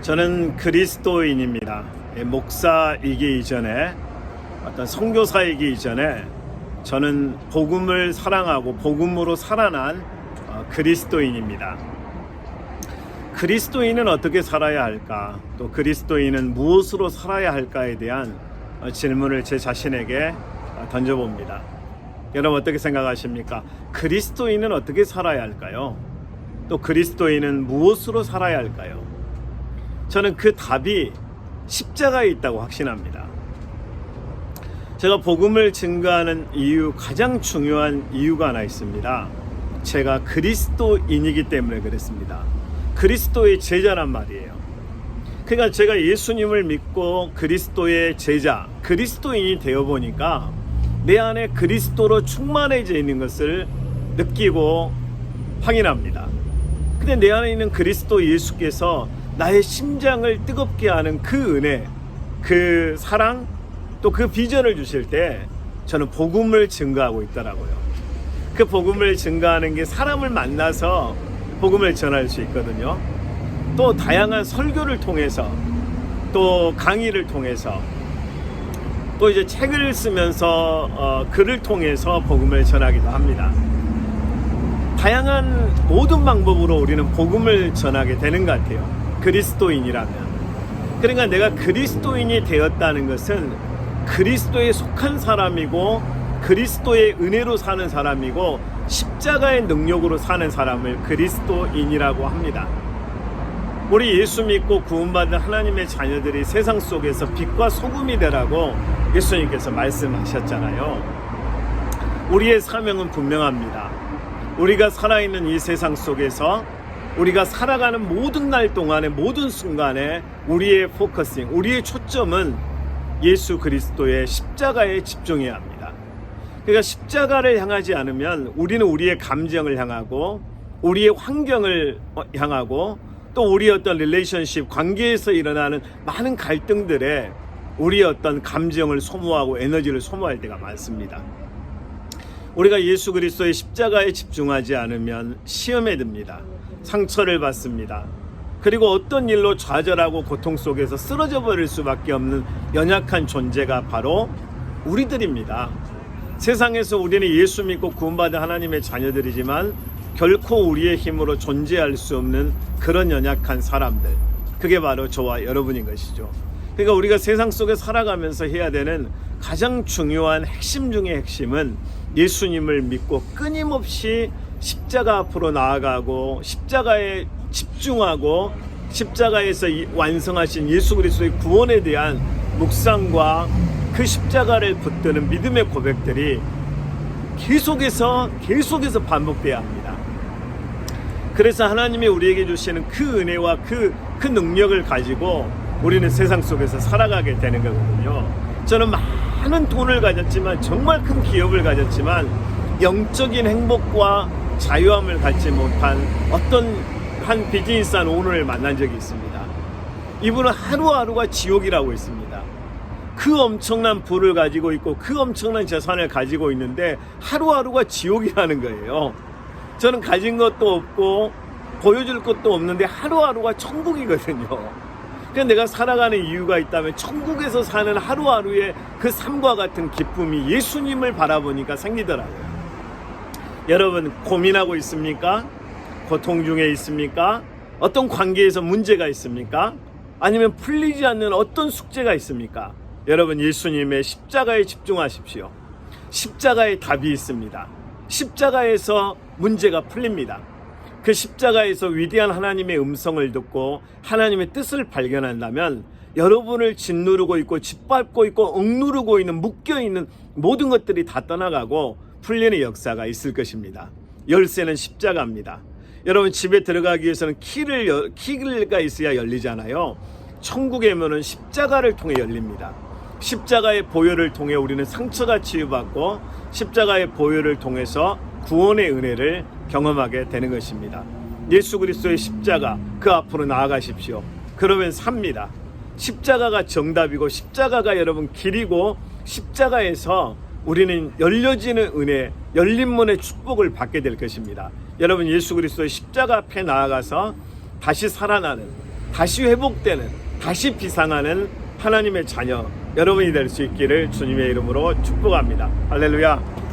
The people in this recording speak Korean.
저는 그리스도인입니다. 목사이기 이전에, 어떤 선교사이기 이전에 저는 복음을 사랑하고 복음으로 살아난 그리스도인입니다. 그리스도인은 어떻게 살아야 할까? 또 그리스도인은 무엇으로 살아야 할까에 대한 질문을 제 자신에게 던져봅니다. 여러분 어떻게 생각하십니까? 그리스도인은 어떻게 살아야 할까요? 또 그리스도인은 무엇으로 살아야 할까요? 저는 그 답이 십자가에 있다고 확신합니다. 제가 복음을 증거하는 이유, 가장 중요한 이유가 하나 있습니다. 제가 그리스도인이기 때문에 그랬습니다. 그리스도의 제자란 말이에요. 그러니까 제가 예수님을 믿고 그리스도의 제자, 그리스도인이 되어보니까 내 안에 그리스도로 충만해져 있는 것을 느끼고 확인합니다. 근데 내 안에 있는 그리스도 예수께서 나의 심장을 뜨겁게 하는 그 은혜, 그 사랑, 또 그 비전을 주실 때 저는 복음을 증거하고 있더라고요. 그 복음을 증거하는 게 사람을 만나서 복음을 전할 수 있거든요. 또 다양한 설교를 통해서, 또 강의를 통해서, 또 이제 책을 쓰면서 글을 통해서 복음을 전하기도 합니다. 다양한 모든 방법으로 우리는 복음을 전하게 되는 것 같아요. 그리스도인이라면. 그러니까 내가 그리스도인이 되었다는 것은 그리스도에 속한 사람이고 그리스도의 은혜로 사는 사람이고 십자가의 능력으로 사는 사람을 그리스도인이라고 합니다. 우리 예수 믿고 구원받은 하나님의 자녀들이 세상 속에서 빛과 소금이 되라고 예수님께서 말씀하셨잖아요. 우리의 사명은 분명합니다. 우리가 살아있는 이 세상 속에서 우리가 살아가는 모든 날 동안의 모든 순간에 우리의 포커싱, 우리의 초점은 예수 그리스도의 십자가에 집중해야 합니다. 그러니까 십자가를 향하지 않으면 우리는 우리의 감정을 향하고 우리의 환경을 향하고 또 우리의 어떤 릴레이션십, 관계에서 일어나는 많은 갈등들에 우리의 어떤 감정을 소모하고 에너지를 소모할 때가 많습니다. 우리가 예수 그리스도의 십자가에 집중하지 않으면 시험에 듭니다. 상처를 받습니다. 그리고 어떤 일로 좌절하고 고통 속에서 쓰러져 버릴 수밖에 없는 연약한 존재가 바로 우리들입니다. 세상에서 우리는 예수 믿고 구원받은 하나님의 자녀들이지만 결코 우리의 힘으로 존재할 수 없는 그런 연약한 사람들, 그게 바로 저와 여러분인 것이죠. 그러니까 우리가 세상 속에 살아가면서 해야 되는 가장 중요한 핵심 중의 핵심은 예수님을 믿고 끊임없이 십자가 앞으로 나아가고 십자가에 집중하고 십자가에서 완성하신 예수 그리스도의 구원에 대한 묵상과 그 십자가를 붙드는 믿음의 고백들이 계속해서 반복돼야 합니다. 그래서 하나님이 우리에게 주시는 그 은혜와 그 능력을 가지고 우리는 세상 속에서 살아가게 되는 거거든요. 저는 많은 돈을 가졌지만, 정말 큰 기업을 가졌지만 영적인 행복과 자유함을 갖지 못한 어떤 한 비즈니스한 오너를 만난 적이 있습니다. 이분은 하루하루가 지옥이라고 했습니다. 그 엄청난 부를 가지고 있고 그 엄청난 재산을 가지고 있는데 하루하루가 지옥이라는 거예요. 저는 가진 것도 없고 보여줄 것도 없는데 하루하루가 천국이거든요. 그래서 내가 살아가는 이유가 있다면 천국에서 사는 하루하루의 그 삶과 같은 기쁨이 예수님을 바라보니까 생기더라고요. 여러분 고민하고 있습니까? 고통 중에 있습니까? 어떤 관계에서 문제가 있습니까? 아니면 풀리지 않는 어떤 숙제가 있습니까? 여러분 예수님의 십자가에 집중하십시오. 십자가에 답이 있습니다. 십자가에서 문제가 풀립니다. 그 십자가에서 위대한 하나님의 음성을 듣고 하나님의 뜻을 발견한다면 여러분을 짓누르고 있고 짓밟고 있고 억누르고 있는 묶여있는 모든 것들이 다 떠나가고 풀리는 역사가 있을 것입니다. 열쇠는 십자가입니다. 여러분 집에 들어가기 위해서는 키가 있어야 열리잖아요. 천국의 문은 십자가를 통해 열립니다. 십자가의 보혈을 통해 우리는 상처가 치유받고 십자가의 보혈을 통해서 구원의 은혜를 경험하게 되는 것입니다. 예수 그리스도의 십자가, 그 앞으로 나아가십시오. 그러면 삽니다. 십자가가 정답이고 십자가가 여러분 길이고 십자가에서 우리는 열려지는 은혜, 열린 문의 축복을 받게 될 것입니다. 여러분 예수 그리스도의 십자가 앞에 나아가서 다시 살아나는, 다시 회복되는, 다시 비상하는 하나님의 자녀 여러분이 될 수 있기를 주님의 이름으로 축복합니다. 할렐루야.